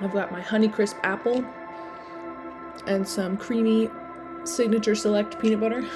I've got my Honeycrisp apple and some creamy Signature Select peanut butter.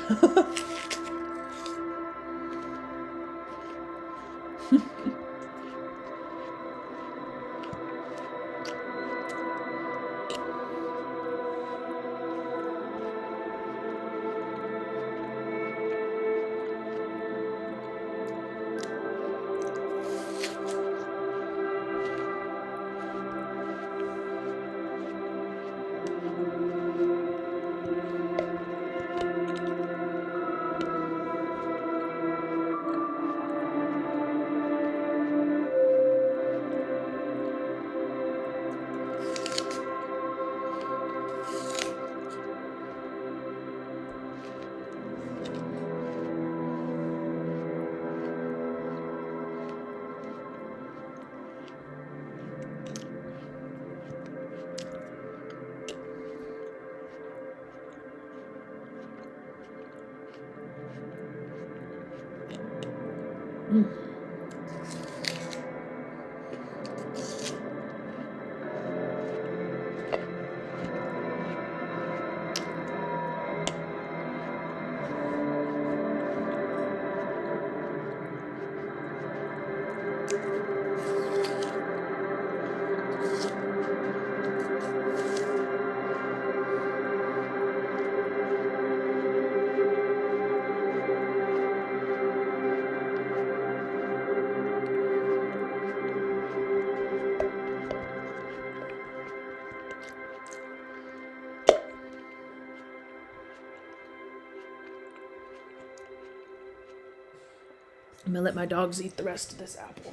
I'm gonna let my dogs eat the rest of this apple.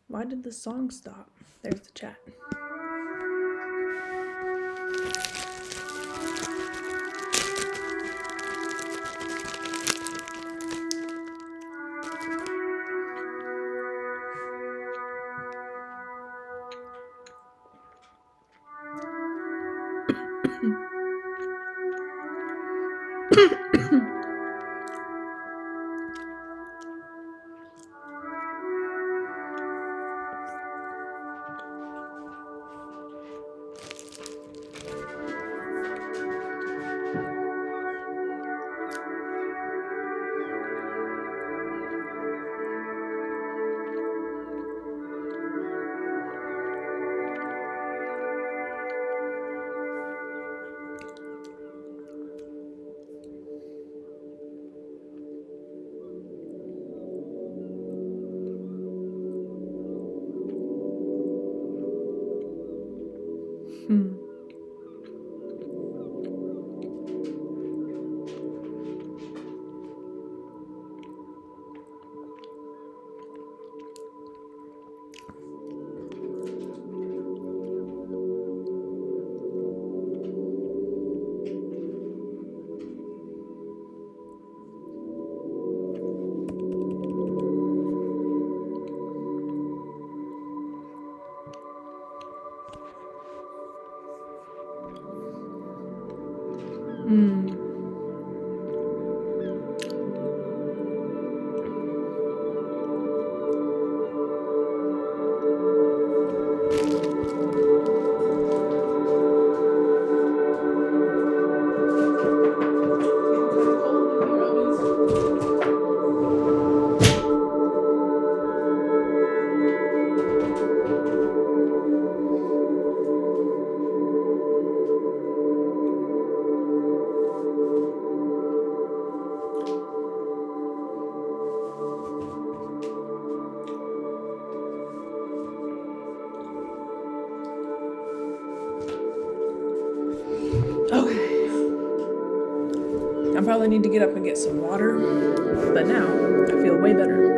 Why did the song stop? There's the chat. Okay. I probably need to get up and get some water, but now I feel way better.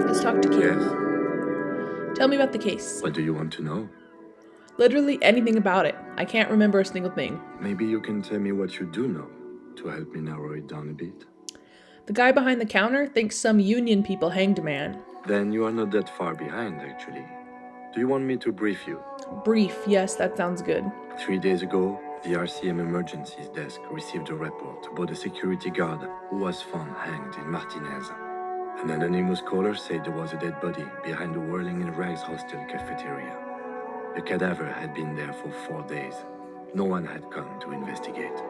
Let's talk to Kim. Yes. Tell me about the case. What do you want to know? Literally anything about it. I can't remember a single thing. Maybe you can tell me what you do know to help me narrow it down a bit. The guy behind the counter thinks some union people hanged a man. Then you are not that far behind, actually. Do you want me to brief you? Brief, yes, that sounds good. 3 days ago, the RCM emergencies desk received a report about a security guard who was found hanged in Martinez. An anonymous caller said there was a dead body behind the Whirling in Rags hostel cafeteria. The cadaver had been there for 4 days. No one had come to investigate.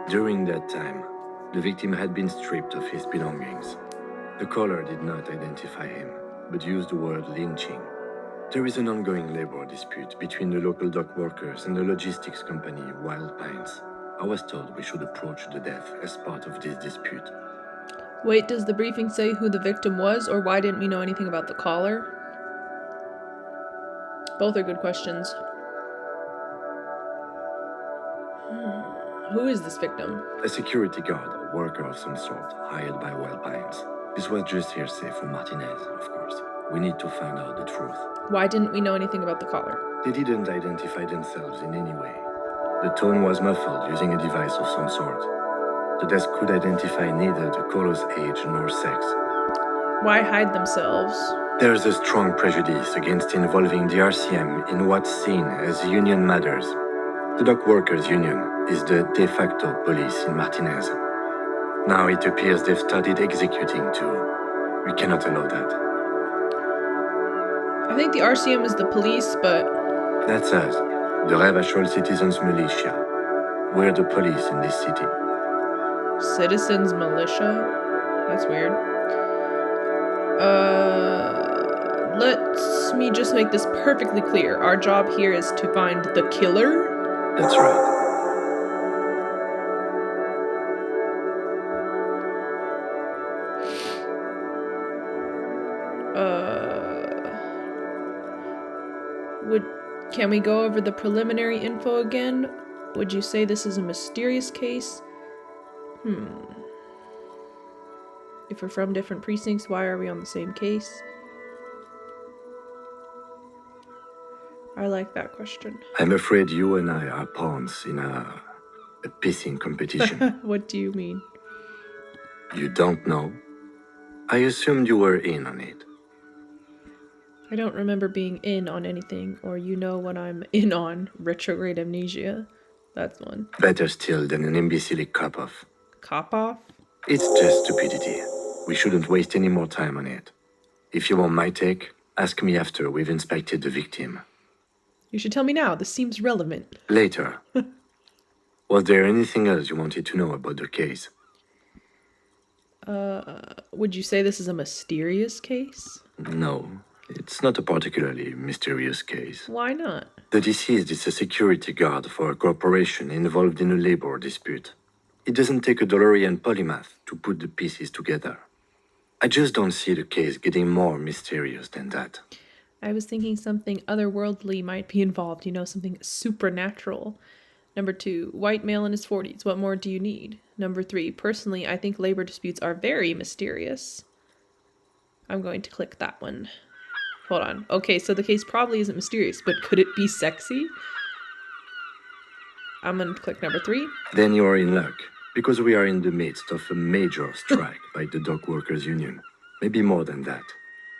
During that time, the victim had been stripped of his belongings. The caller did not identify him, but used the word lynching. There is an ongoing labor dispute between the local dock workers and the logistics company Wild Pines. I was told we should approach the death as part of this dispute. Wait, does the briefing say who the victim was, or why didn't we know anything about the caller? Both are good questions. Who is this victim? A security guard, a worker of some sort, hired by Wild Pines. This was just hearsay for Martinez, of course. We need to find out the truth. Why didn't we know anything about the caller? They didn't identify themselves in any way. The tone was muffled using a device of some sort. The desk could identify neither the caller's age nor sex. Why hide themselves? There's a strong prejudice against involving the RCM in what's seen as union matters. The dock workers' union is the de facto police in Martinez. Now it appears they've started executing too. We cannot allow that. I think the RCM is the police, but... That's us, the Ravachol Citizens Militia. We're the police in this city. Citizens Militia? That's weird. Let me just make this perfectly clear. Our job here is to find the killer? That's right. Can we go over the preliminary info again? Would you say this is a mysterious case? If we're from different precincts, why are we on the same case? I like that question. I'm afraid you and I are pawns in a pissing competition. What do you mean? You don't know? I assumed you were in on it. I don't remember being in on anything, or you know what I'm in on. Retrograde amnesia. That's one. Better still than an imbecilic cop-off. Cop-off? It's just stupidity. We shouldn't waste any more time on it. If you want my take, ask me after we've inspected the victim. You should tell me now. This seems relevant. Later. Was there anything else you wanted to know about the case? Would you say this is a mysterious case? No, it's not a particularly mysterious case. Why not? The deceased is a security guard for a corporation involved in a labor dispute. It doesn't take a DeLorean polymath to put the pieces together. I just don't see the case getting more mysterious than that. I was thinking something otherworldly might be involved, something supernatural. Number 2, white male in his 40s. What more do you need? Number 3, personally, I think labor disputes are very mysterious. I'm going to click that one. Hold on. Okay, so the case probably isn't mysterious, but could it be sexy? I'm going to click number 3. Then you are in luck, because we are in the midst of a major strike by the dock workers' union. Maybe more than that.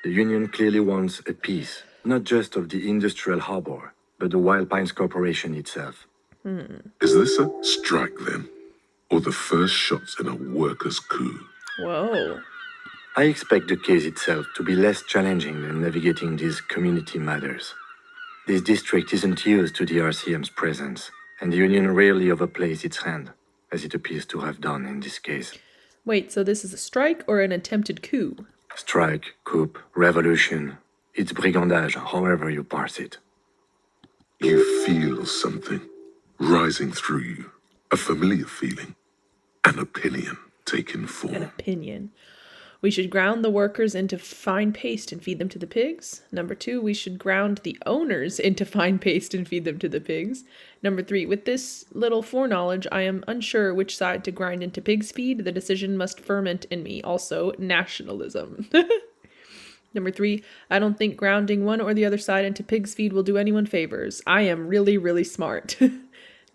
The union clearly wants a piece, not just of the industrial harbor, but the Wild Pines Corporation itself. Is this a strike then? Or the first shots in a workers' coup? Whoa. I expect the case itself to be less challenging than navigating these community matters. This district isn't used to the RCM's presence, and the Union rarely overplays its hand, as it appears to have done in this case. Wait, so this is a strike or an attempted coup? Strike, coup, revolution. It's brigandage, however you parse it. You feel something rising through you. A familiar feeling. An opinion taking form. An opinion. We should ground the workers into fine paste and feed them to the pigs. Number 2, we should ground the owners into fine paste and feed them to the pigs. Number 3, with this little foreknowledge, I am unsure which side to grind into pig's feed. The decision must ferment in me. Also, nationalism. Number 3, I don't think grounding one or the other side into pig's feed will do anyone favors. I am really, really smart.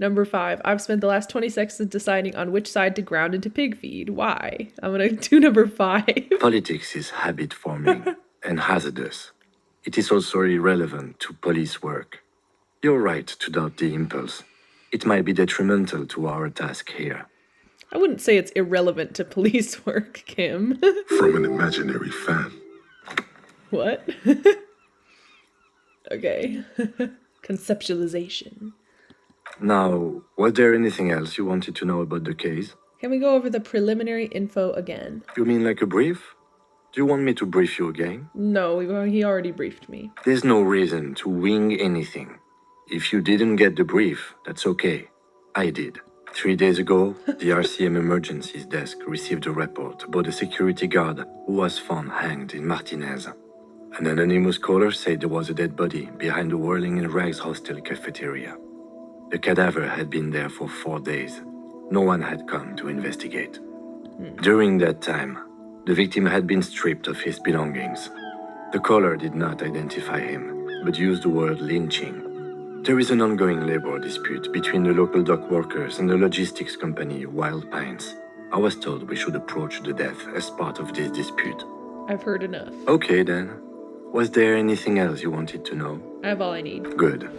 Number 5, I've spent the last 20 seconds deciding on which side to ground into pig feed. Why? I'm going to do number 5. Politics is habit forming and hazardous. It is also irrelevant to police work. You're right to doubt the impulse. It might be detrimental to our task here. I wouldn't say it's irrelevant to police work, Kim. From an imaginary fan. What? Okay. Conceptualization. Now, was there anything else you wanted to know about the case? Can we go over the preliminary info again? You mean like a brief? Do you want me to brief you again? No, he already briefed me. There's no reason to wing anything. If you didn't get the brief, that's okay. I did. 3 days ago, the RCM Emergencies Desk received a report about a security guard who was found hanged in Martinez. An anonymous caller said there was a dead body behind the Whirling in Rags hostel cafeteria. The cadaver had been there for 4 days. No one had come to investigate. During that time, the victim had been stripped of his belongings. The caller did not identify him, but used the word lynching. There is an ongoing labor dispute between the local dock workers and the logistics company Wild Pines. I was told we should approach the death as part of this dispute. I've heard enough. Okay then. Was there anything else you wanted to know? I have all I need. Good.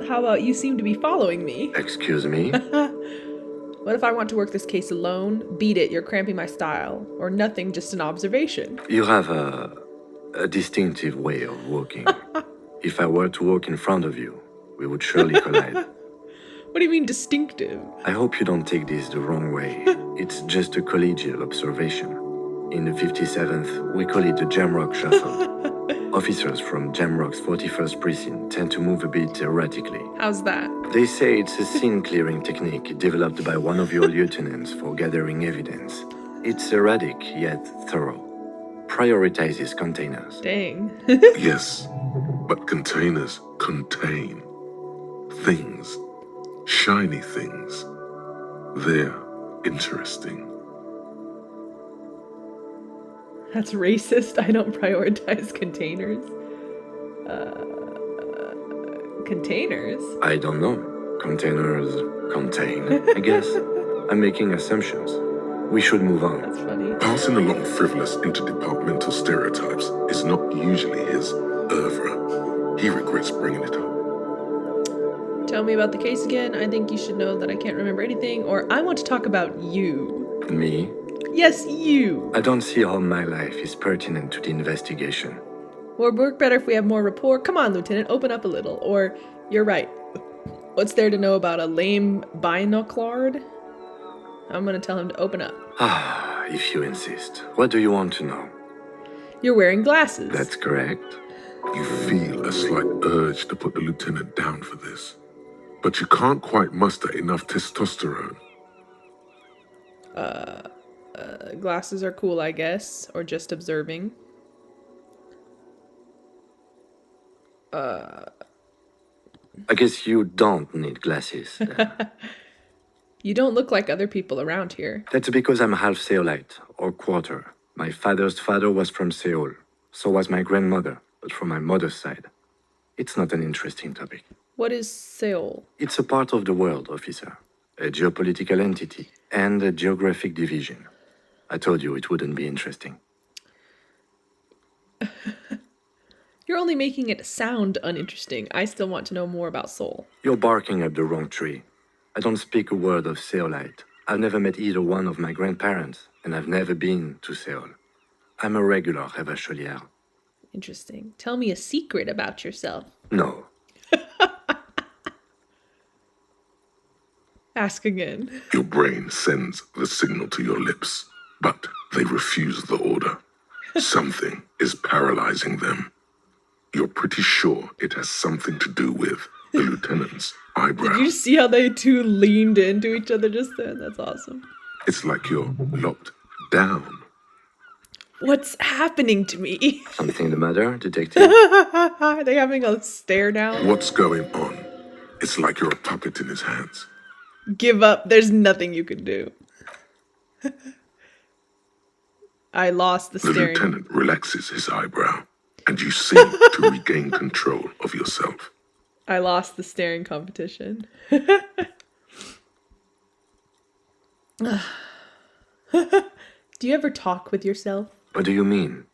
How about you seem to be following me? Excuse me? What if I want to work this case alone? Beat it, you're cramping my style. Or nothing, just an observation. You have a distinctive way of walking. If I were to walk in front of you, we would surely collide. What do you mean distinctive? I hope you don't take this the wrong way. It's just a collegial observation. In the 57th, we call it the Jamrock Shuffle. Officers from Jamrock's 41st Precinct tend to move a bit erratically. How's that? They say it's a scene-clearing technique developed by one of your lieutenants for gathering evidence. It's erratic, yet thorough. Prioritizes containers. Dang. Yes, but containers contain things. Shiny things. They're interesting. That's racist. I don't prioritize containers. Containers? I don't know. Containers contain, I guess. I'm making assumptions. We should move on. That's funny. Passing along frivolous interdepartmental stereotypes is not usually his oeuvre. He regrets bringing it up. Tell me about the case again. I think you should know that I can't remember anything, or I want to talk about you. Me? Yes, you. I don't see how my life is pertinent to the investigation. We'll work better if we have more rapport. Come on, Lieutenant, open up a little. Or, you're right. What's there to know about a lame binoclard? I'm gonna tell him to open up. Ah, if you insist. What do you want to know? You're wearing glasses. That's correct. You feel a slight urge to put the lieutenant down for this. But you can't quite muster enough testosterone. Glasses are cool, I guess. Or just observing. I guess you don't need glasses. then. You don't look like other people around here. That's because I'm half Seolite, or quarter. My father's father was from Seoul. So was my grandmother, but from my mother's side. It's not an interesting topic. What is Seoul? It's a part of the world, officer. A geopolitical entity and a geographic division. I told you it wouldn't be interesting. You're only making it sound uninteresting. I still want to know more about Seoul. You're barking up the wrong tree. I don't speak a word of Seolite. I've never met either one of my grandparents, and I've never been to Seoul. I'm a regular Rêvacholière. Interesting. Tell me a secret about yourself. No. Ask again. Your brain sends the signal to your lips, but they refuse the order. Something is paralyzing them. You're pretty sure it has something to do with the lieutenant's eyebrow. Did you see how they two leaned into each other just then? That's awesome. It's like you're locked down. What's happening to me? Something the matter, detective? Are they having a stare down? What's going on? It's like you're a puppet in his hands. Give up. There's nothing you can do. I lost the The staring. lieutenant relaxes his eyebrow, and you seem to regain control of yourself. I lost the staring competition. Do you ever talk with yourself? What do you mean?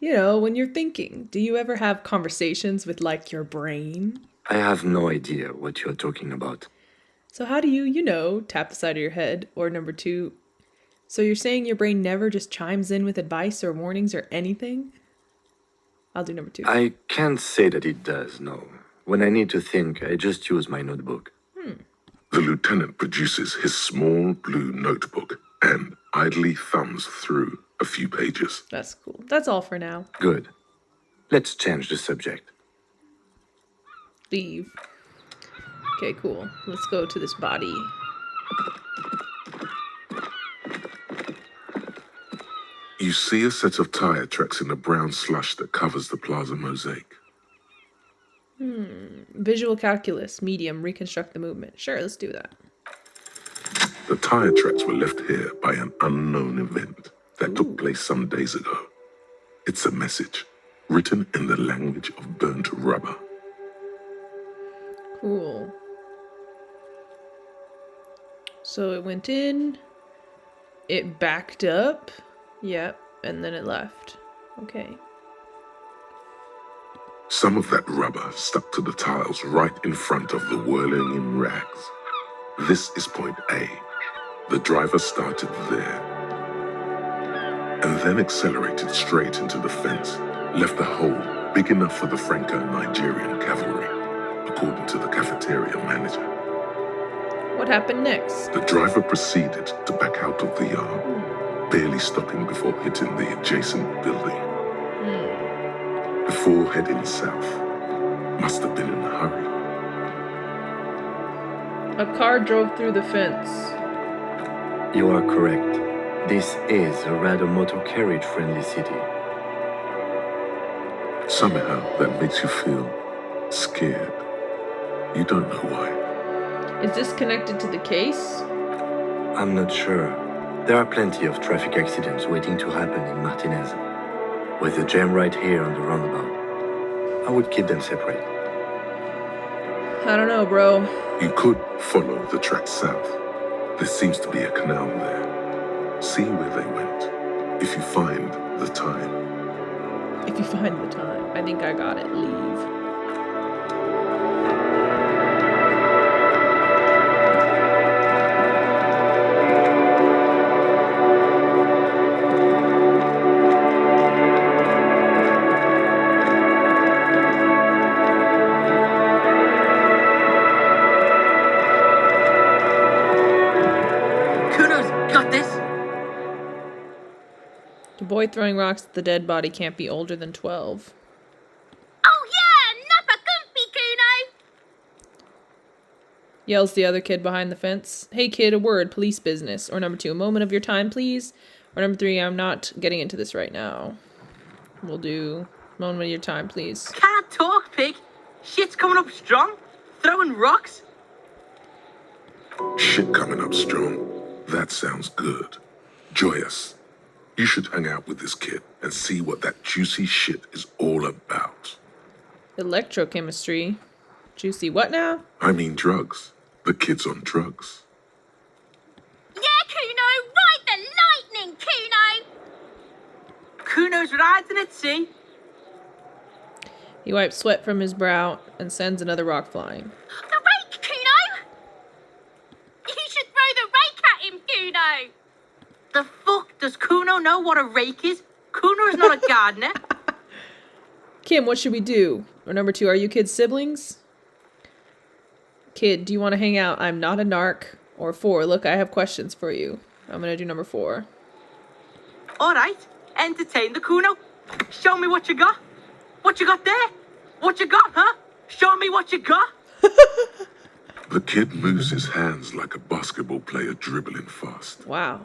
You know, when you're thinking, do you ever have conversations with, like, your brain? I have no idea what you're talking about. So how do you, tap the side of your head? Or number 2, so you're saying your brain never just chimes in with advice or warnings or anything? I'll do number 2. I can't say that it does, no. When I need to think, I just use my notebook. The lieutenant produces his small blue notebook and idly thumbs through a few pages. That's cool. That's all for now. Good. Let's change the subject. Leave. Okay, cool. Let's go to this body. You see a set of tire tracks in the brown slush that covers the plaza mosaic. Visual calculus, medium, reconstruct the movement. Sure, let's do that. The tire tracks were left here by an unknown event that took place some days ago. It's a message written in the language of burnt rubber. Cool. So it went in, it backed up, yep, and then it left. Okay. Some of that rubber stuck to the tiles right in front of the whirling in rags. This is point A. The driver started there and then accelerated straight into the fence, left a hole big enough for the Franco-Nigerian cavalry, according to the cafeteria manager. What happened next? The driver proceeded to back out of the yard, barely stopping before hitting the adjacent building. Before heading south, must have been in a hurry. A car drove through the fence. You are correct. This is a rather motor carriage friendly city. Somehow that makes you feel scared. You don't know why. Is this connected to the case? I'm not sure. There are plenty of traffic accidents waiting to happen in Martinez. With a jam right here on the roundabout, I would keep them separate. I don't know, bro. You could follow the track south. There seems to be a canal there. See where they went. If you find the time. If you find the time. I think I got it. Leave. The boy throwing rocks at the dead body can't be older than 12. Oh yeah, Nappa Gumpy Kuno! Yells the other kid behind the fence. Hey kid, a word, police business. Or number 2, a moment of your time, please. Or number 3, I'm not getting into this right now. We'll do moment of your time, please. Can't talk, pig. Shit's coming up strong. Throwing rocks. Shit coming up strong. That sounds good. Joyous. You should hang out with this kid and see what that juicy shit is all about. Electrochemistry. Juicy what now? I mean drugs. The kid's on drugs. Yeah, Kuno, ride the lightning, Kuno! Kuno's riding it, see? He wipes sweat from his brow and sends another rock flying. The rake, Kuno! You should throw the rake at him, Kuno! The fuck? Does Kuno know what a rake is? Kuno is not a gardener. Kim, what should we do? Or number 2, are you kids siblings? Kid, do you want to hang out? I'm not a narc. Or 4, look, I have questions for you. I'm going to do number 4. Alright, entertain the Kuno. Show me what you got. What you got there? What you got, huh? Show me what you got. The kid moves his hands like a basketball player dribbling fast. Wow.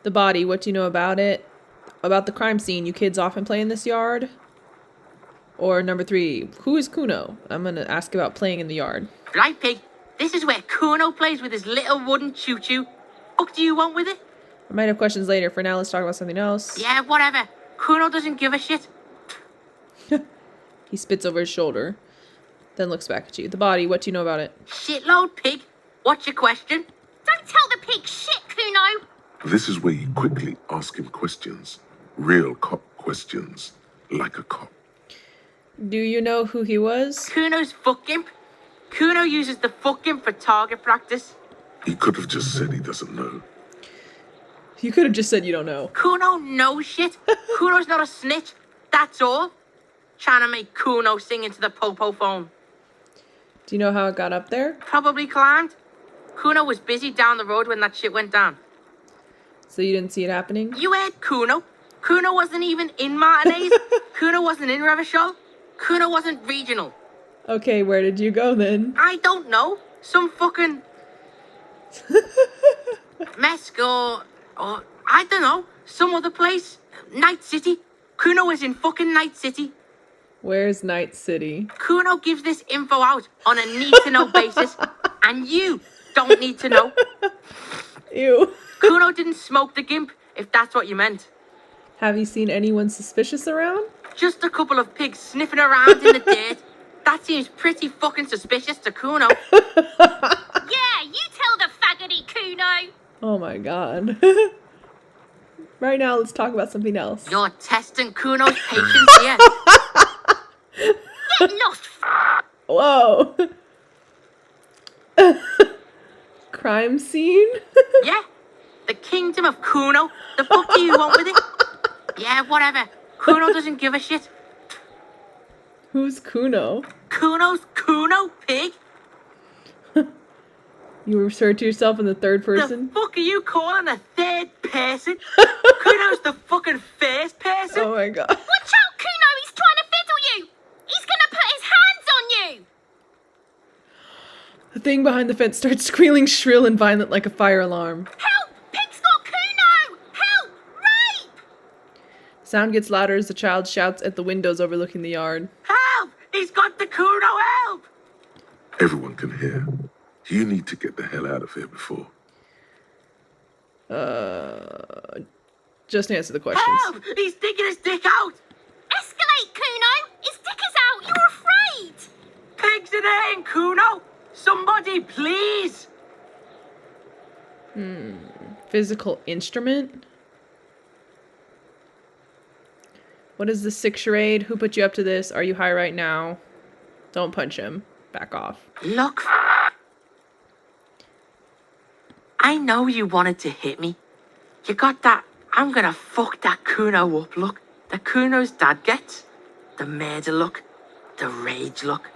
The body, what do you know about it? About the crime scene, you kids often play in this yard? Or number 3, who is Kuno? I'm going to ask about playing in the yard. Right, pig. This is where Kuno plays with his little wooden choo-choo. What do you want with it? I might have questions later. For now, let's talk about something else. Yeah, whatever. Kuno doesn't give a shit. He spits over his shoulder, then looks back at you. The body, what do you know about it? Shitload, pig. What's your question? Don't tell the pig shit, Kuno! This is where you quickly ask him questions. Real cop questions. Like a cop. Do you know who he was? Kuno's fuck imp. Kuno uses the fuck imp for target practice. He could have just said he doesn't know. You could have just said you don't know. Kuno knows shit. Kuno's not a snitch. That's all. Trying to make Kuno sing into the popo phone. Do you know how it got up there? Probably climbed. Kuno was busy down the road when that shit went down. So you didn't see it happening? You heard Kuno. Kuno wasn't even in Martinez. Kuno wasn't in Revachol. Kuno wasn't regional. Okay, where did you go then? I don't know. Some fucking... Mesco, or I don't know. Some other place. Night City. Kuno was in fucking Night City. Where's Night City? Kuno gives this info out on a need-to-know basis, and you don't need to know. Ew. Kuno didn't smoke the gimp, if that's what you meant. Have you seen anyone suspicious around? Just a couple of pigs sniffing around in the dirt. That seems pretty fucking suspicious to Kuno. Yeah, you tell the faggoty, Kuno! Oh my god. Right now, let's talk about something else. You're testing Kuno's patience here. Get lost, Whoa. Crime scene? Yeah? The kingdom of Kuno? The fuck do you want with it? Yeah, whatever. Kuno doesn't give a shit. Who's Kuno? Kuno's Kuno, pig? You refer to yourself in the third The person? fuck are you calling a third person? Kuno's the fucking first person. Oh my god. Watch out, Kuno! He's trying to fiddle you! He's gonna put his hands on you! The thing behind the fence starts squealing shrill and violent like a fire alarm. Help! Pig's got Kuno! Help! Rape! Sound gets louder as the child shouts at the windows overlooking the yard. Help! He's got the Kuno, help! Everyone can hear. You need to get the hell out of here before. Just answer the questions. Help! He's sticking his dick out! Escalate, Kuno! His dick is out! You're afraid! Pigs in here, Kuno! Somebody, please! Physical instrument? What is the sick charade? Who put you up to this? Are you high right now? Don't punch him. Back off. Look. I know you wanted to hit me. You got that, I'm gonna fuck that Kuno up look. The Kuno's dad gets. The murder look. The rage look.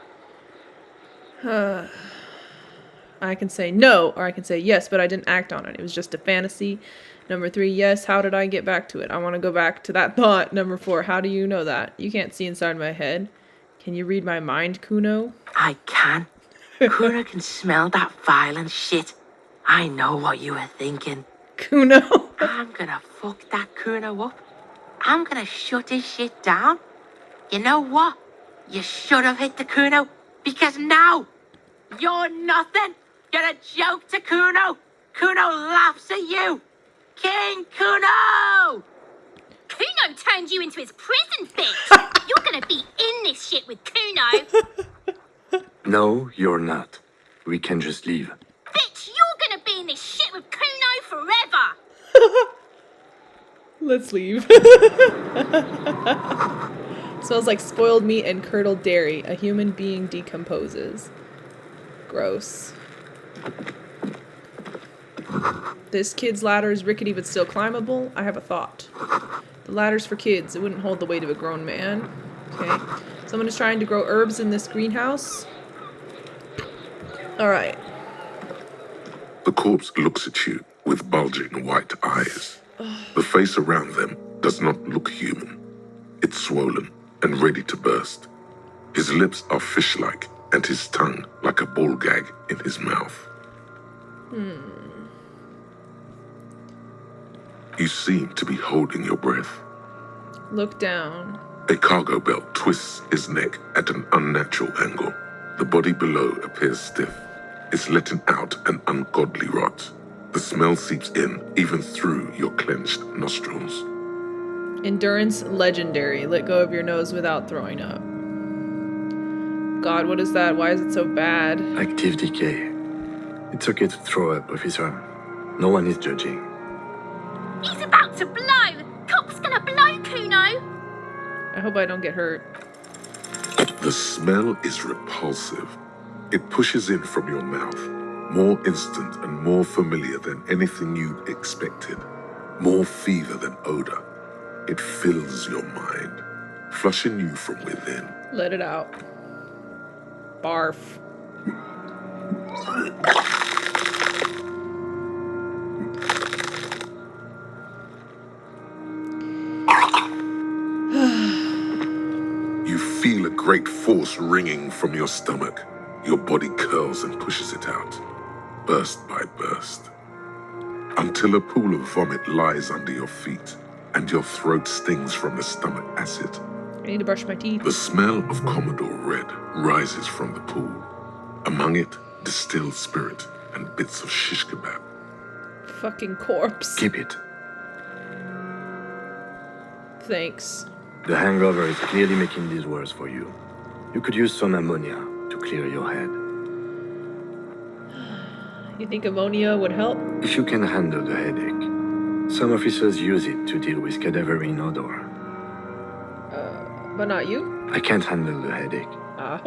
I can say no, or I can say yes, but I didn't act on it. It was just a fantasy. Number 3, yes, how did I get back to it? I want to go back to that thought. Number 4, how do you know that? You can't see inside my head. Can you read my mind, Kuno? I can. Kuno can smell that violent shit. I know what you were thinking. Kuno? I'm gonna fuck that Kuno up. I'm gonna shut his shit down. You know what? You should have hit the Kuno, because now you're nothing. You're a joke to Kuno. Kuno laughs at you. King Kuno! Kuno turned you into his prison, bitch! You're gonna be in this shit with Kuno! No, you're not. We can just leave. Bitch, you're gonna be in this shit with Kuno forever! Let's leave. Smells like spoiled meat and curdled dairy. A human being decomposes. Gross. This kid's ladder is rickety but still climbable. I have a thought. The ladder's for kids. It wouldn't hold the weight of a grown man. Okay. Someone is trying to grow herbs in this greenhouse. Alright. The corpse looks at you with bulging white eyes. The face around them does not look human. It's swollen and ready to burst. His lips are fish-like and his tongue like a ball gag in his mouth. You seem to be holding your breath. Look down. A cargo belt twists his neck at an unnatural angle. The body below appears stiff. It's letting out an ungodly rot. The smell seeps in even through your clenched nostrils. Endurance legendary. Let go of your nose without throwing up. God, what is that? Why is it so bad? Active decay. It's okay to throw up, officer. No one is judging. He's about to blow! Cop's gonna blow, Kuno! I hope I don't get hurt. The smell is repulsive. It pushes in from your mouth, more instant and more familiar than anything you'd expected, more fever than odor. It fills your mind, flushing you from within. Let it out. Barf. You feel a great force ringing from your stomach. Your body curls and pushes it out, burst by burst, until a pool of vomit lies under your feet and your throat stings from the stomach acid. I need to brush my teeth. The smell of Commodore Red rises from the pool. Among it, distilled spirit and bits of shish kebab. Fucking corpse. Keep it. Thanks. The hangover is clearly making these worse for you. You could use some ammonia to clear your head. You think ammonia would help? If you can handle the headache. Some officers use it to deal with cadaverine odor. But not you? I can't handle the headache. Ah.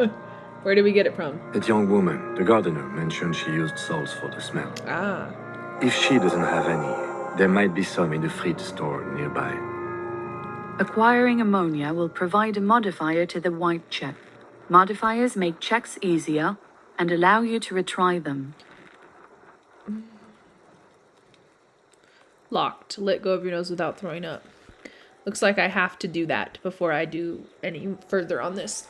Where did we get it from? That young woman, the gardener, mentioned she used salts for the smell. Ah. If she doesn't have any, there might be some in the fridge store nearby. Acquiring ammonia will provide a modifier to the white check. Modifiers make checks easier and allow you to retry them. Locked. Let go of your nose without throwing up. Looks like I have to do that before I do any further on this.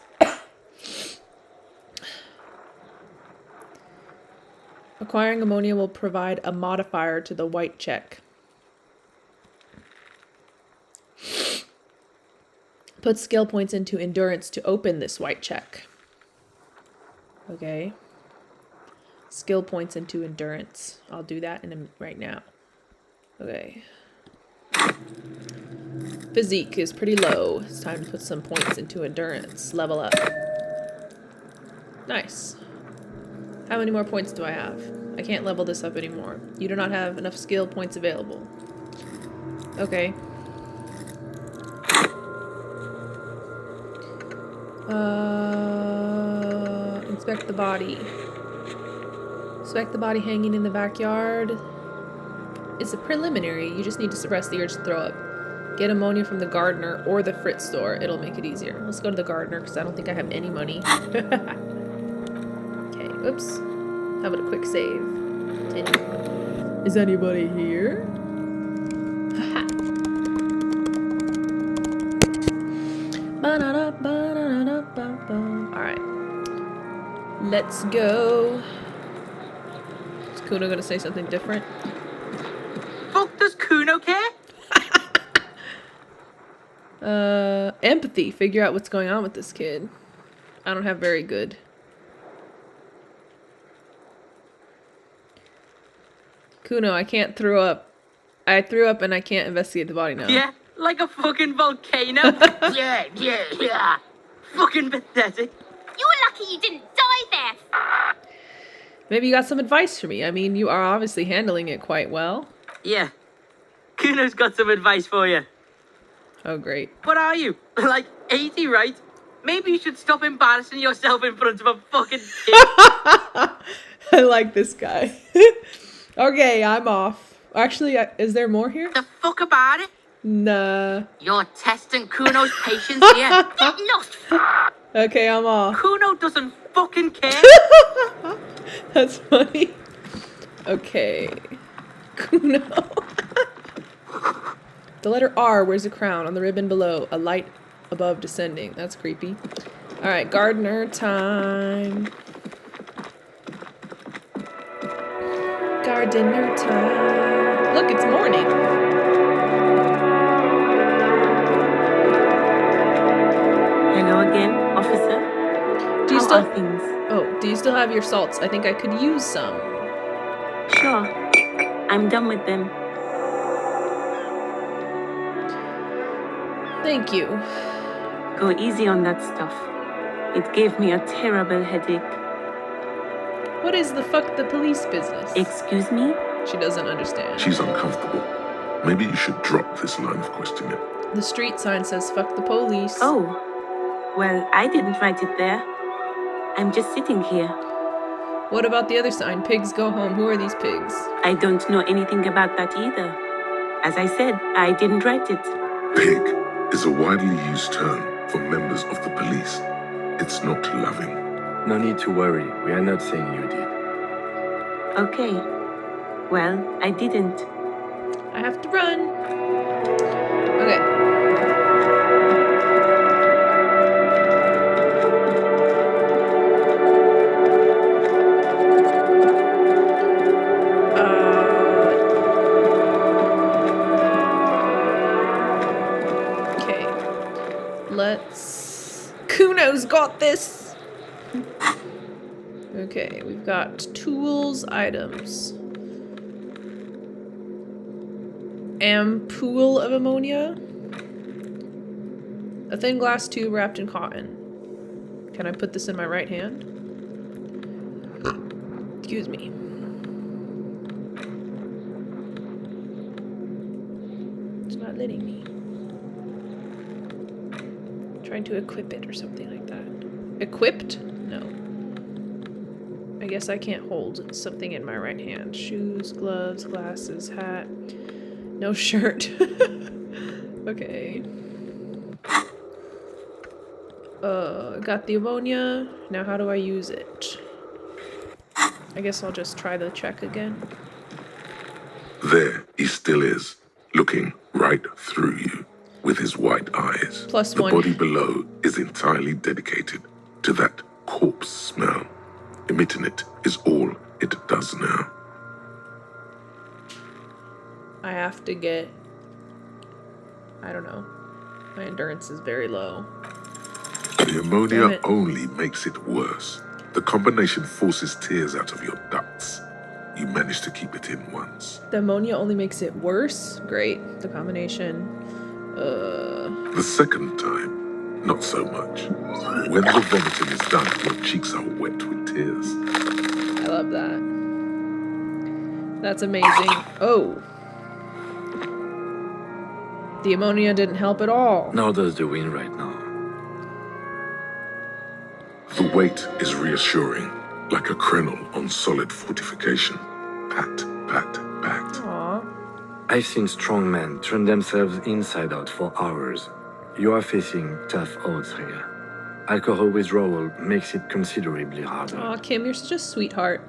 Acquiring ammonia will provide a modifier to the white check. Put skill points into endurance to open this white check. Okay. Skill points into endurance. I'll do that right now. Okay. Physique is pretty low. It's time to put some points into endurance. Level up. Nice. How many more points do I have? I can't level this up anymore. You do not have enough skill points available. Okay. Inspect the body. Inspect the body hanging in the backyard. It's a preliminary. You just need to suppress the urge to throw up. Get ammonia from the gardener or the Fritz store. It'll make it easier. Let's go to the gardener because I don't think I have any money. Okay, oops. How about a quick save? Continue. Is anybody here? Haha. Alright. Let's go. Is Kuno gonna say something different? Fuck, does Kuno care? Empathy. Figure out what's going on with this kid. I don't have very good. Kuno, I can't throw up. I threw up and I can't investigate the body now. Yeah, like a fucking volcano. yeah. Fucking pathetic. You're lucky you didn't die there. Maybe you got some advice for me. I mean, you are obviously handling it quite well. Yeah. Kuno's got some advice for you. Oh, great. What are you? Like 80, right? Maybe you should stop embarrassing yourself in front of a fucking pig. I like this guy. Okay, I'm off. Actually, is there more here? The fuck about it? Nah. You're testing Kuno's patience here. Get lost. Okay, I'm off. Kuno doesn't fucking care. That's funny. Okay. Kuno. The letter R wears a crown on the ribbon below, a light above descending. That's creepy. Alright, gardener time. Gardener time. Look, it's morning. Hello again, officer. Do you How still are things? Oh, do you still have your salts? I think I could use some. Sure. I'm done with them. Thank you. Go easy on that stuff. It gave me a terrible headache. What is the fuck the police business? Excuse me? She doesn't understand. She's uncomfortable. Maybe you should drop this line of questioning. The street sign says fuck the police. Oh. Well, I didn't write it there. I'm just sitting here. What about the other sign? Pigs go home. Who are these pigs? I don't know anything about that either. As I said, I didn't write it. Pig is a widely used term for members of the police. It's not loving. No need to worry. We are not saying you did. Okay. Well, I didn't. I have to run. Okay. Okay. Let's... Kuno's got this! Okay, we've got tools, items. Ampoule of ammonia. A thin glass tube wrapped in cotton. Can I put this in my right hand? Excuse me. It's not letting me. Trying to equip it or something like that. Equipped? No. I guess I can't hold something in my right hand. Shoes, gloves, glasses, hat. No shirt. Okay. Got the ammonia. Now how do I use it? I guess I'll just try the check again. There he still is, looking right through you with his white eyes. Plus the one. body below is entirely dedicated to that corpse smell. Emitting it is all it does now. I have to get... I don't know. My endurance is very low. The Damn ammonia it. only makes it worse. The combination forces tears out of your ducts. You managed to keep it in once. The ammonia only makes it worse? Great. The combination. The second time, not so much. When the vomiting is done, your cheeks are wet with tears. I love that. That's amazing. Oh. The ammonia didn't help at all. Nor does the wind right now. The weight is reassuring, like a krenel on solid fortification. Pat, pat, pat. Aw. I've seen strong men turn themselves inside out for hours. You are facing tough odds here. Alcohol withdrawal makes it considerably harder. Aw, Kim, you're such a sweetheart.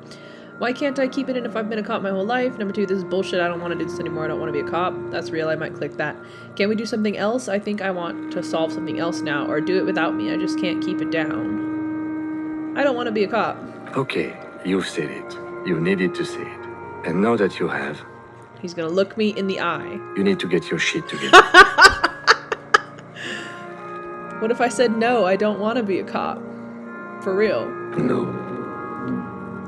Why can't I keep it in if I've been a cop my whole life? Number two, this is bullshit. I don't want to do this anymore. I don't want to be a cop. That's real. I might click that. Can we do something else? I think I want to solve something else now, or do it without me. I just can't keep it down. I don't want to be a cop. Okay, you've said it. You needed to say it. And now that you have, He's gonna look me in the eye. you need to get your shit together. What if I said no, I don't want to be a cop? For real. No.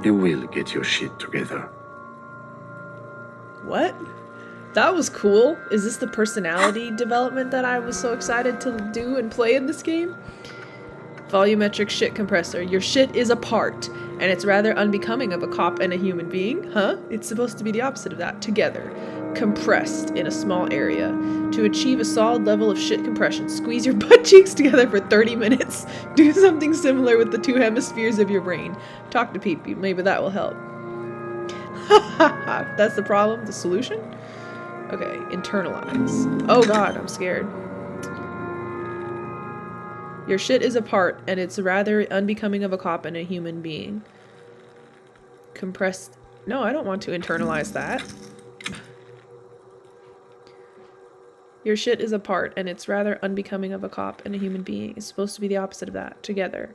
You will get your shit together. What? That was cool. Is this the personality development that I was so excited to do and play in this game? Volumetric shit compressor. Your shit is apart, and it's rather unbecoming of a cop and a human being, huh? It's supposed to be the opposite of that. Together. compressed in a small area. To achieve a solid level of shit compression, squeeze your butt cheeks together for 30 minutes. Do something similar with the 2 hemispheres of your brain. Talk to people, maybe that will help. That's the problem? The solution? Okay, internalize. Oh god, I'm scared. Your shit is apart, and it's rather unbecoming of a cop and a human being. Compressed. No, I don't want to internalize that. Your shit is apart, and it's rather unbecoming of a cop and a human being. It's supposed to be the opposite of that. Together.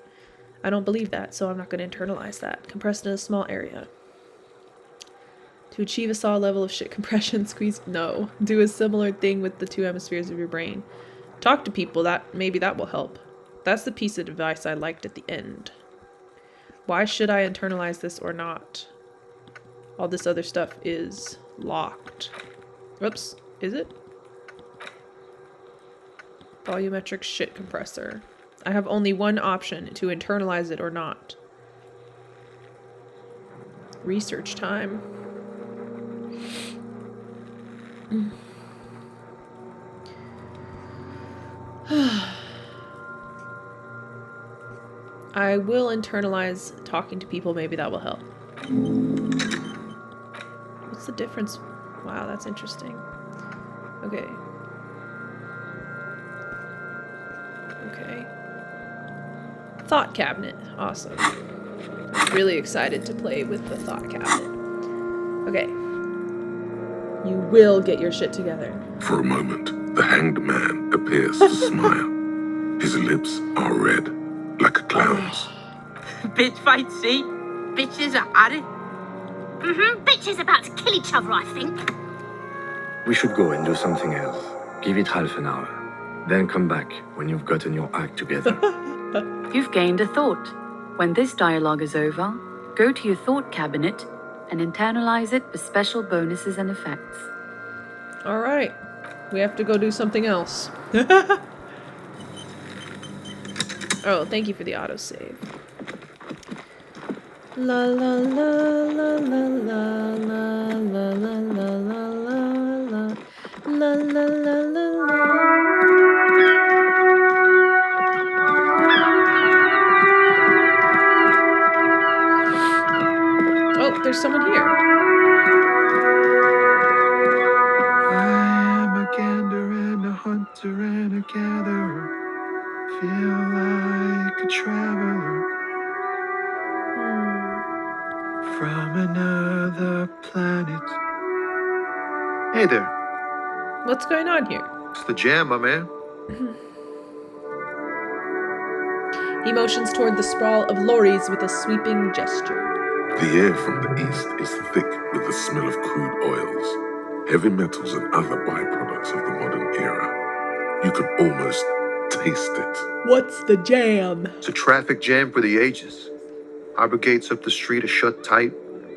I don't believe that, so I'm not going to internalize that. Compressed in a small area. To achieve a solid level of shit compression, squeeze. No. Do a similar thing with the 2 hemispheres of your brain. Talk to people. Maybe that will help. That's the piece of advice I liked at the end. Why should I internalize this or not? All this other stuff is locked. Whoops. Is it? Volumetric shit compressor. I have only one option, to internalize it or not. Research time. I will internalize talking to people. Maybe that will help. What's the difference? Wow, that's interesting. Okay. Okay. Thought cabinet. Awesome. I'm really excited to play with the thought cabinet. Okay. You will get your shit together. For a moment, the hanged man appears to smile. His lips are red, like a clown's. Bitch fight, see? Bitches are at it. Bitches about to kill each other, I think. We should go and do something else. Give it half an hour. Then come back when you've gotten your act together. You've gained a thought. When this dialogue is over, go to your thought cabinet and internalize it for special bonuses and effects. Alright. We have to go do something else. Oh, thank you for the autosave. La la la la la la la la la la la la la la la. Oh, there's someone here. I am a gander and a hunter and a gatherer. Feel like a traveler from another planet. Hey there, What's going on here? it's the jam, my man. He motions toward the sprawl of lorries with a sweeping gesture. The air from the east is thick with the smell of crude oils, heavy metals, and other byproducts of the modern era. You can almost taste it. What's the jam? It's a traffic jam for the ages. Harbor gates up the street are shut tight,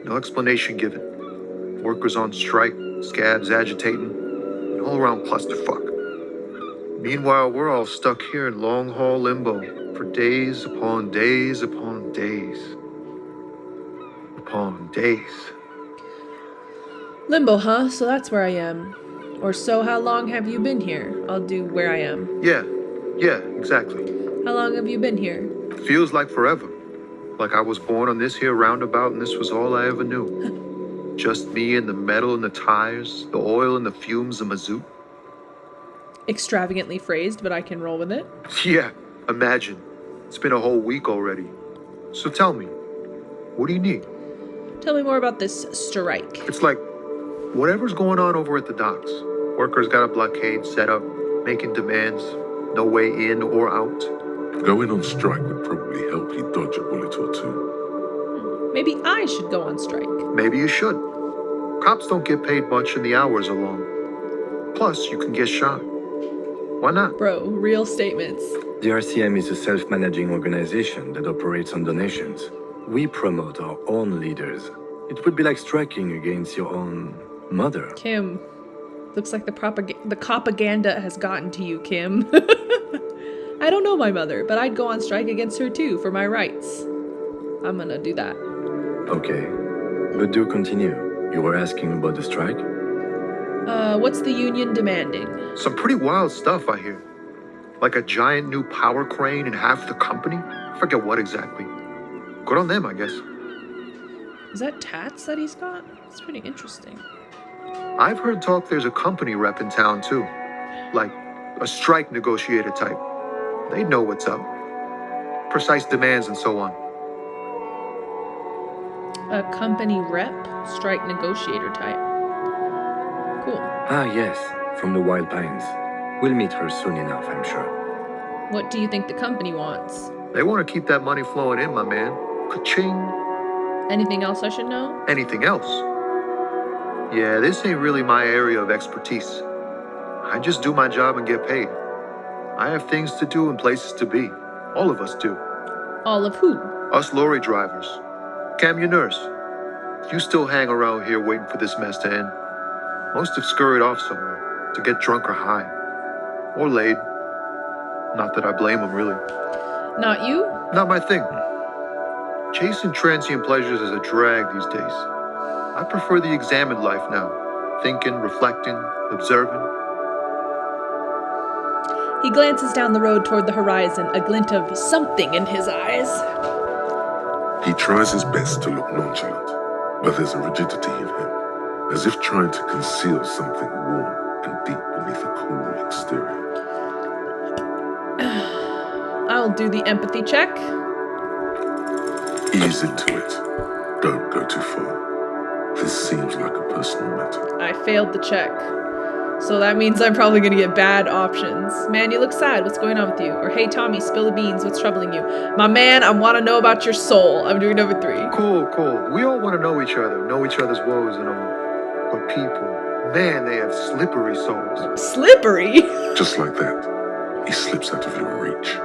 no explanation given. Workers on strike, scabs agitating, an all-around clusterfuck. Meanwhile, we're all stuck here in long-haul limbo for days upon days upon days. Upon days. Limbo, huh? So that's where I am. Or so how long have you been here? I'll do where I am. Yeah, exactly. How long have you been here? Feels like forever. Like I was born on this here roundabout and this was all I ever knew. Just me and the metal and the tires, the oil and the fumes of mazout. Extravagantly phrased, but I can roll with it. Yeah, imagine. It's been a whole week already. So tell me, what do you need? Tell me more about this strike. It's like whatever's going on over at the docks. Workers got a blockade set up, making demands, no way in or out. Going on strike would probably help you dodge a bullet or two. Maybe I should go on strike. Maybe you should. Cops don't get paid much and the hours are long. Plus, you can get shot. Why not? Bro, real statements. The RCM is a self-managing organization that operates on donations. We promote our own leaders. It would be like striking against your own mother. Kim. Looks like the propaganda has gotten to you, Kim. I don't know my mother, but I'd go on strike against her too, for my rights. I'm gonna do that. Okay, but do continue. You were asking about the strike? What's the union demanding? Some pretty wild stuff, I hear. Like a giant new power crane in half the company? I forget what exactly. Good on them, I guess. Is that tats that he's got? It's pretty interesting. I've heard talk there's a company rep in town, too. Like a strike negotiator type. They know what's up. Precise demands and so on. A company rep, strike negotiator type. Cool. Ah, yes, from the Wild Pines. We'll meet her soon enough, I'm sure. What do you think the company wants? They want to keep that money flowing in, my man. Ka-ching. Anything else I should know? Anything else? Yeah, this ain't really my area of expertise. I just do my job and get paid. I have things to do and places to be. All of us do. All of who? Us lorry drivers. Cam, your nurse. You still hang around here waiting for this mess to end. Most have scurried off somewhere to get drunk or high. Or laid. Not that I blame them, really. Not you? Not my thing. Chasing transient pleasures is a drag these days. I prefer the examined life now. Thinking, reflecting, observing. He glances down the road toward the horizon, a glint of something in his eyes. He tries his best to look nonchalant, but there's a rigidity in him, as if trying to conceal something warm and deep beneath a cool exterior. I'll do the empathy check. Ease into it. Don't go too far. This seems like a personal matter. I failed the check. So that means I'm probably gonna get bad options. Man, you look sad. What's going on with you? Or hey, Tommy, spill the beans. What's troubling you? My man, I want to know about your soul. I'm doing number 3. Cool. We all want to know each other's woes and all. But people, man, they have slippery souls. Slippery? Just like that, he slips out of your reach.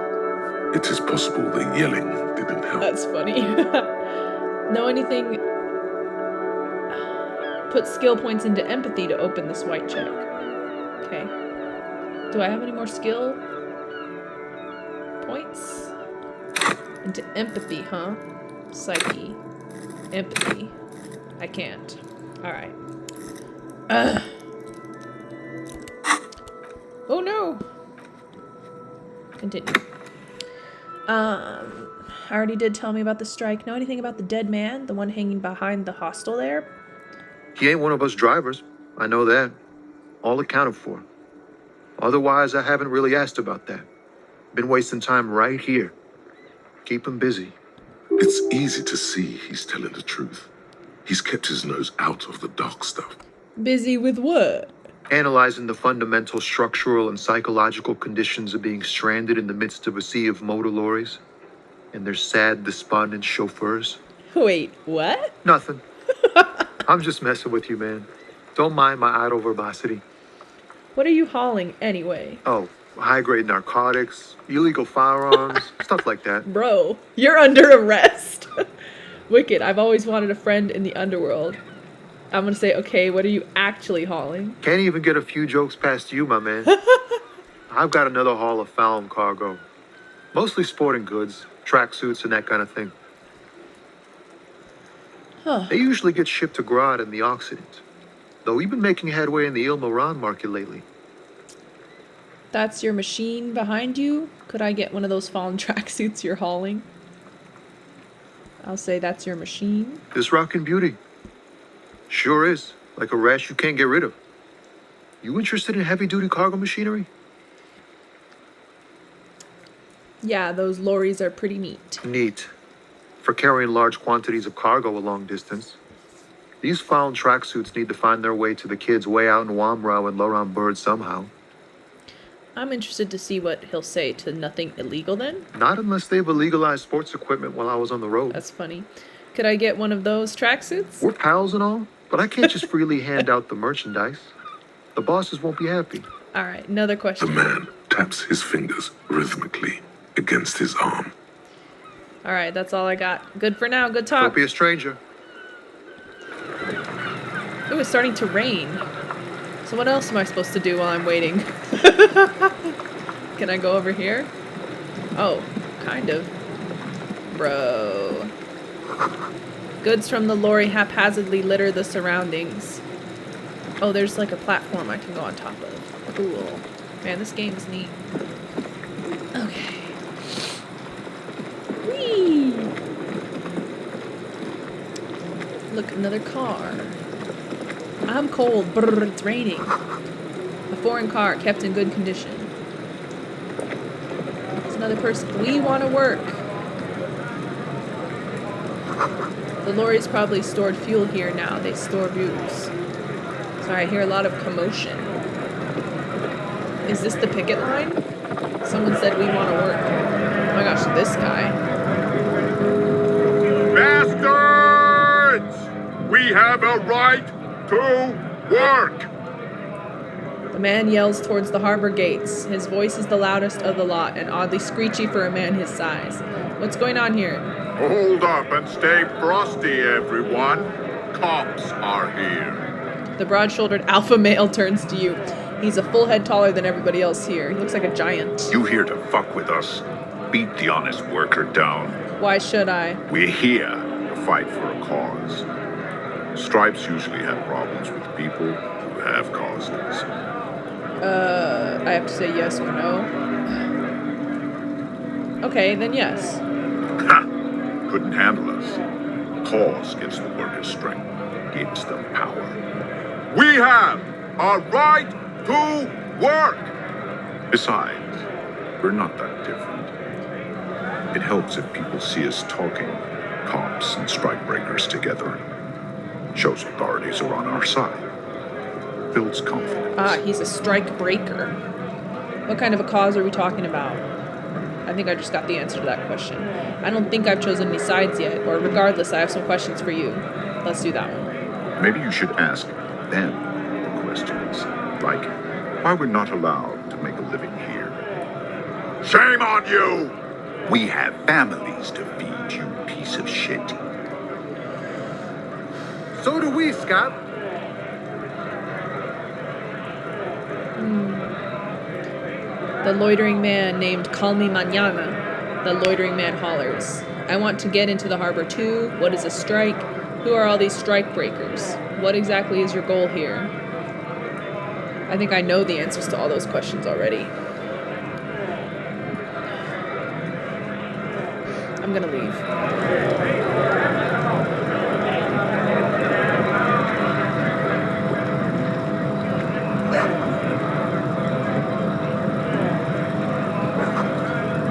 It is possible the yelling didn't help. That's funny. Know anything? Put skill points into empathy to open this white check. Okay. Do I have any more skill points? Into empathy, huh? Psyche. Empathy. I can't. Alright. Oh no! Continue. I already did tell me about the strike. Know anything about the dead man? The one hanging behind the hostel there? He ain't one of us drivers. I know that. All accounted for. Otherwise, I haven't really asked about that. Been wasting time right here. Keep him busy. It's easy to see he's telling the truth. He's kept his nose out of the dark stuff. Busy with what? Analyzing the fundamental structural and psychological conditions of being stranded in the midst of a sea of motor lorries and their sad, despondent chauffeurs. Wait, what? Nothing. I'm just messing with you, man. Don't mind my idle verbosity. What are you hauling anyway? Oh, high-grade narcotics, illegal firearms, stuff like that. Bro, you're under arrest. Wicked, I've always wanted a friend in the underworld. I'm gonna say, okay, what are you actually hauling? Can't even get a few jokes past you, my man. I've got another haul of foul cargo. Mostly sporting goods, tracksuits, and that kind of thing. Huh. They usually get shipped to Grodd in the Occident. Though we've been making headway in the Il Moran market lately. That's your machine behind you? Could I get one of those fallen tracksuits you're hauling? I'll say that's your machine. This rockin' beauty. Sure is. Like a rash you can't get rid of. You interested in heavy-duty cargo machinery? Yeah, those lorries are pretty neat. Neat. For carrying large quantities of cargo a long distance. These found tracksuits need to find their way to the kids way out in Wamrau and Laurent Bird somehow. I'm interested to see what he'll say to nothing illegal then. Not unless they've illegalized sports equipment while I was on the road. That's funny. Could I get one of those tracksuits? We're pals and all, but I can't just freely hand out the merchandise. The bosses won't be happy. All right, another The question. man taps his fingers rhythmically against his arm. All right, that's all I got. Good for now. Good talk. Don't be a stranger. Ooh, it's starting to rain. So what else am I supposed to do while I'm waiting? Can I go over here? Oh, kind of. Bro. Goods from the lorry haphazardly litter the surroundings. Oh, there's like a platform I can go on top of. Cool. Man, this game's neat. Okay. Whee! Look, another car. I'm cold. Brr, it's raining. A foreign car kept in good condition. It's another person. We want to work. The lorries probably stored fuel here now. They store booze. Sorry, I hear a lot of commotion. Is this the picket line? Someone said we want to work. Oh my gosh, this guy. Bastards! We have a right to work! The man yells towards the harbor gates. His voice is the loudest of the lot and oddly screechy for a man his size. What's going on here? Hold up and stay frosty, everyone. Cops are here. The broad-shouldered alpha male turns to you. He's a full head taller than everybody else here. He looks like a giant. You here to fuck with us? Beat the honest worker down. Why should I? We're here to fight for a cause. Stripes usually have problems with people who have causes. I have to say yes or no. Okay, then yes. Ha! Couldn't handle us. Cause gives the workers strength, gives them power. We have a right to work! Besides, we're not that different. It helps if people see us talking, cops and strikebreakers together. Shows authorities are on our side. Builds confidence. Ah, he's a strike breaker. What kind of a cause are we talking about? I think I just got the answer to that question. I don't think I've chosen any sides yet, or regardless, I have some questions for you. Let's do that one. Maybe you should ask them the questions. Like, why we're not allowed to make a living here. Shame on you! We have families to feed, you piece of shit. So do we, Scott. The loitering man named Call Me Mañana. The loitering man hollers. I want to get into the harbor too. What is a strike? Who are all these strike breakers? What exactly is your goal here? I think I know the answers to all those questions already. I'm gonna leave.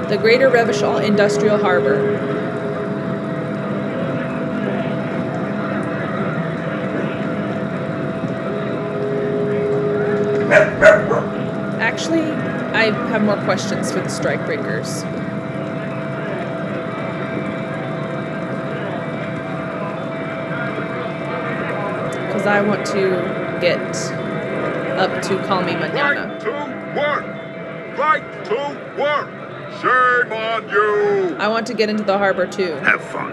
The Greater Revachol Industrial Harbor. Actually, I have more questions for the strikebreakers. Because I want to get up to Call Me Mañana. Right to work! Right to work! Shame on you! I want to get into the harbor too. Have fun.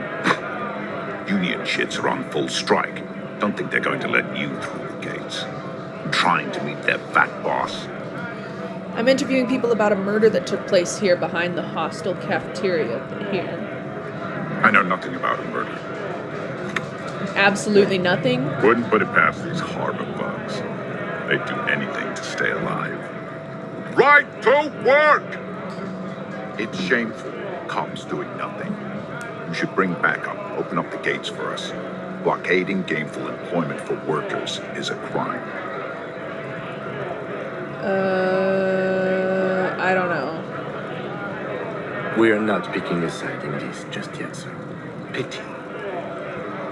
Union shits are on full strike. Don't think they're going to let you through the gates. I'm trying to meet their fat boss. I'm interviewing people about a murder that took place here behind the hostel cafeteria here. I know nothing about a murder. Absolutely nothing? Wouldn't put it past these harbor bugs. They'd do anything to stay alive. Right to work! It's shameful. Cops doing nothing. You should bring backup. Open up the gates for us. Blockading gainful employment for workers is a crime. I don't know. We are not picking a side in this just yet, sir. Pity.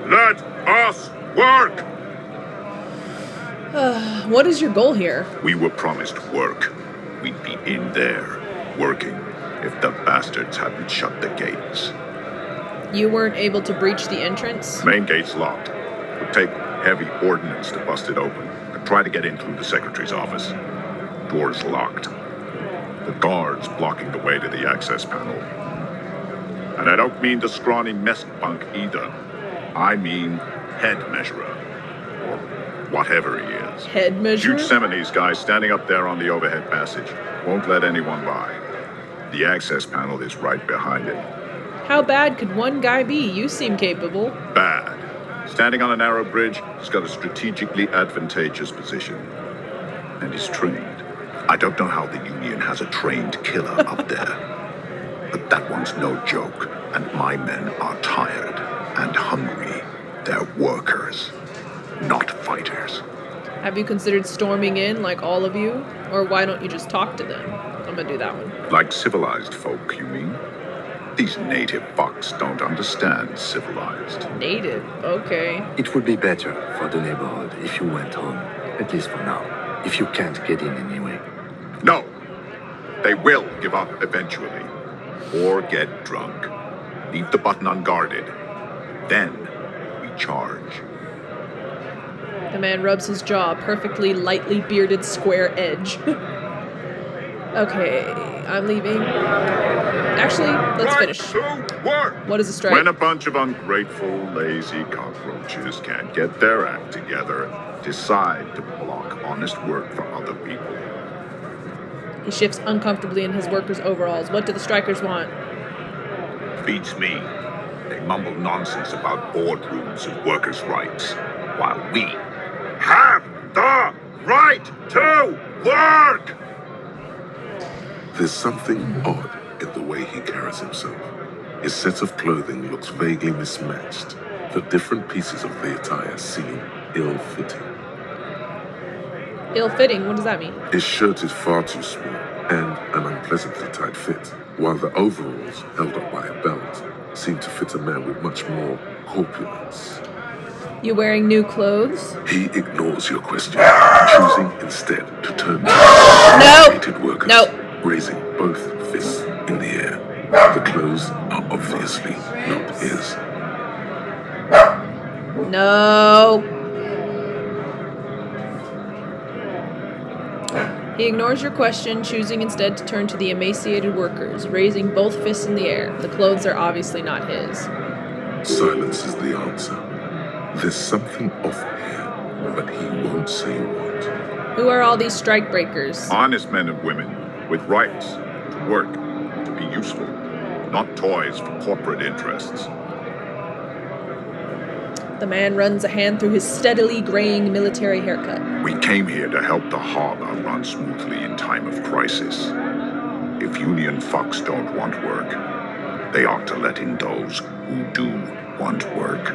Let us work! What is your goal here? We were promised work. We'd be in there, working, if the bastards hadn't shut the gates. You weren't able to breach the entrance? Main gate's locked. Would take heavy ordnance to bust it open. Could try to get in through the secretary's office. Door's locked. The guard's blocking the way to the access panel. And I don't mean the scrawny mess punk either. I mean head measurer. Or whatever he is. Head measurer? Huge Seminoles guy standing up there on the overhead passage. Won't let anyone by. The access panel is right behind it. How bad could one guy be? You seem capable. Bad. Standing on a narrow bridge, he's got a strategically advantageous position. And he's trained. I don't know how the Union has a trained killer up there. But that one's no joke. And my men are tired and hungry. They're workers, not fighters. Have you considered storming in, like all of you? Or why don't you just talk to them? I'm gonna do that one. Like civilized folk, you mean? These native fucks don't understand civilized. Native, okay. It would be better for the neighborhood if you went home, at least for now, if you can't get in anyway. No! They will give up eventually. Or get drunk. Leave the button unguarded. Then we charge. The man rubs his jaw, perfectly lightly bearded square edge. Okay, I'm leaving. Actually, let's finish. To work! What is a strike? When a bunch of ungrateful, lazy cockroaches can't get their act together, decide to block honest work for other people. He shifts uncomfortably in his workers' overalls. What do the strikers want? Beats me. They mumble nonsense about boardrooms and workers' rights, while we have the right to work! There's something odd in the way he carries himself. His set of clothing looks vaguely mismatched. The different pieces of the attire seem ill-fitting. Ill-fitting? What does that mean? His shirt is far too small and an unpleasantly tight fit, while the overalls, held up by a belt, seem to fit a man with much more corpulence. You wearing new clothes? He ignores your question, choosing instead to turn to hated workers, No. raising both fists in the air. The clothes are obviously not his. No. He ignores your question, choosing instead to turn to the emaciated workers, raising both fists in the air. The clothes are obviously not his. Silence is the answer. There's something off here, but he won't say what. Who are all these strike breakers? Honest men and women with rights to work, to be useful, not toys for corporate interests. The man runs a hand through his steadily graying military haircut. We came here to help the harbor run smoothly in time of crisis. If Union fucks don't want work, they ought to let in those who do want work.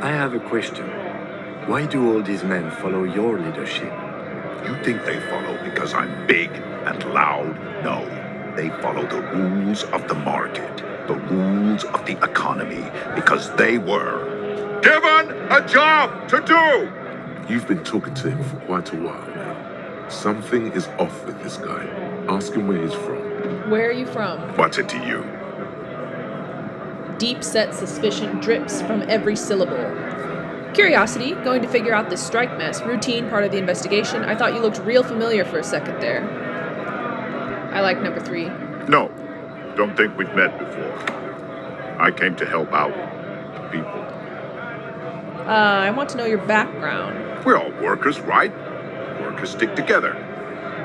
I have a question. Why do all these men follow your leadership? You think they follow because I'm big and loud? No. They follow the rules of the market, the rules of the economy, because they were given a job to do! You've been talking to him for quite a while now. Something is off with this guy. Ask him where he's from. Where are you from? What's it to you? Deep-set suspicion drips from every syllable. Curiosity, going to figure out this strike mess, routine part of the investigation. I thought you looked real familiar for a second there. I like number 3. No, don't think we've met before. I came to help out the people. I want to know your background. We're all workers, right? Workers stick together.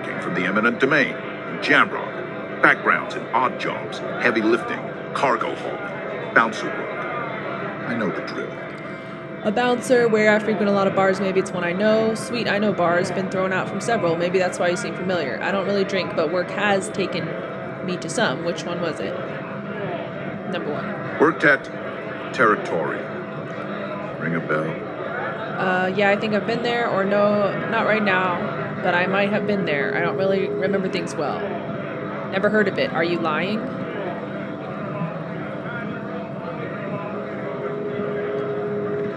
Came from the eminent domain, in Jamrock. Backgrounds in odd jobs, heavy lifting, cargo hauling, bouncer work. I know the drill. A bouncer, where I frequent a lot of bars, maybe it's one I know. Sweet, I know bars, been thrown out from several, maybe that's why you seem familiar. I don't really drink, but work has taken me to some. Which one was it? Number 1. Worked at Territory. Ring a bell? Yeah, I think I've been there, or no, not right now, but I might have been there. I don't really remember things well. Never heard of it. Are you lying?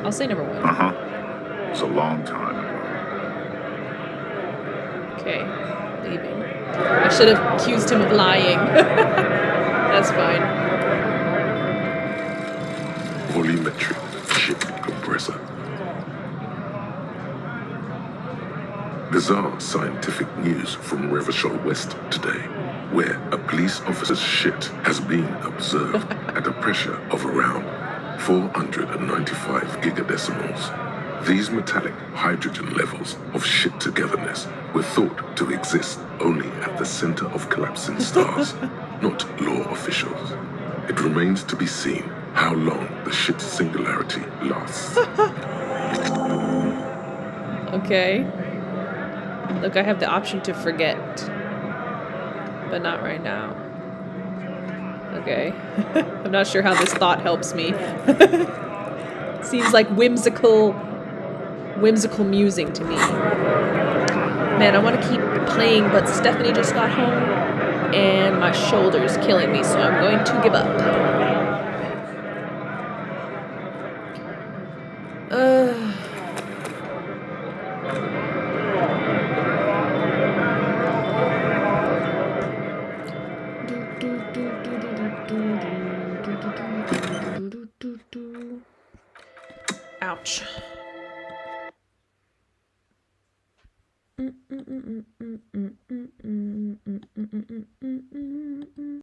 I'll say number 1. Uh-huh. It was a long time ago. Okay, leaving. I should have accused him of lying. That's fine. Volumetric ship compressor. Bizarre scientific news from Revershol West today, where a police officer's shit has been observed at a pressure of around 495 gigadecimals. These metallic hydrogen levels of shit togetherness were thought to exist only at the center of collapsing stars, not law officials. It remains to be seen how long the ship's singularity lasts. Okay. Look, I have the option to forget. But not right now. Okay. I'm not sure how this thought helps me. Seems like whimsical musing to me. Man, I want to keep playing, but Stephanie just got home and my shoulder's killing me, so I'm going to give up. Ouch.